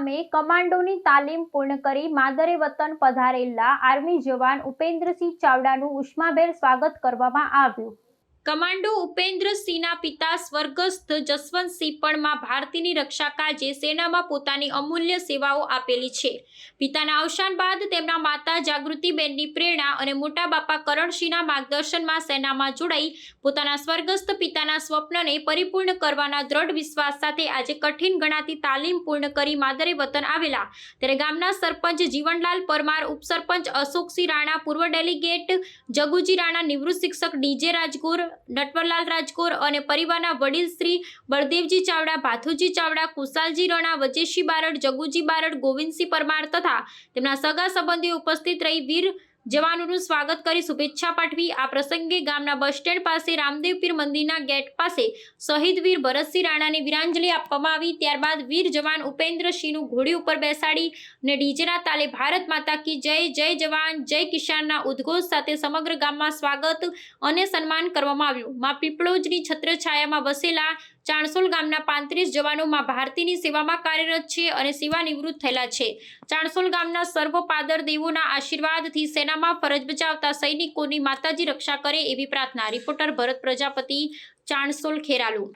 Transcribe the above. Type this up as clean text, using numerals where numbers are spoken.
ગામે કમાન્ડોની તાલીમ પૂર્ણ કરી માદરે વતન પધારેલા આર્મી જવાન ઉપેન્દ્રસિંહ ચાવડાનું ઉષ્માભેર સ્વાગત કરવામાં આવ્યું। કમાન્ડો ઉપેન્દ્રસિંહના પિતા સ્વર્ગસ્થ જસવંતસિંહ પણ માં ભારતીની રક્ષા કાજે સેનામાં પોતાની અમૂલ્ય સેવાઓ આપેલી છે। પિતાના અવસાન બાદ તેમના માતા જાગૃતિબેનની પ્રેરણા અને મોટા બાપા કરણસિંહના માર્ગદર્શનમાં સેનામાં જોડાઈ પોતાના સ્વર્ગસ્થ પિતાના સ્વપ્નને પરિપૂર્ણ કરવાના દ્રઢ વિશ્વાસ સાથે આજે કઠિન ગણાતી તાલીમ પૂર્ણ કરી માદરે વતન આવેલા ત્યારે ગામના સરપંચ જીવનલાલ પરમાર, ઉપસરપંચ અશોકસિંહ રાણા, પૂર્વ ડેલીગેટ જગુજી રાણા, નિવૃત્ત શિક્ષક ડીજે રાજગોર, નટવરલાલ રાજગોર અને પરિવારના વડીલ શ્રી બળદેવજી ચાવડા, ભાથુજી ચાવડા, કુશાલજી રણા, વજેશી બારડ, જગુજી બારડ, ગોવિંદસિંહ પરમાર તથા તેમના સગા સંબંધીઓ ઉપસ્થિત રહી વીર જવાનોનું સ્વાગત કરી શુભેચ્છા પાઠવી। આ પ્રસંગે ગામના બસ સ્ટેન્ડ પાસે રામદેવ પીર મંદિરના ગેટ પાસે શહીદ વીર ભરતસિંહ રાણાને વીરાંજલિ આપવામાં આવી। ત્યારબાદ વીર જવાન ઉપેન્દ્રસિંહનું ઘોડી ઉપર બેસાડી અને ડીજેના તાલે ભારત માતા કી જય, જય જવાન જય કિસાનના ઉદ્ઘોષ સાથે સમગ્ર ગામમાં સ્વાગત અને સન્માન કરવામાં આવ્યું। મા પીપળોજની છત્રછાયામાં વસેલા ચાણસોલ ગામના 35 જવાનો મા ભારતીની સેવામાં કાર્યરત છે અને સેવા નિવૃત્ત થયેલા છે। ચાણસોલ ગામના સર્વ પાદર દેવોના આશીર્વાદથી સેનામાં ફરજ બજાવતા સૈનિકોની માતાજી રક્ષા કરે એવી પ્રાર્થના। રિપોર્ટર ભરત પ્રજાપતિ, ચાણસોલ, ખેરાલુ।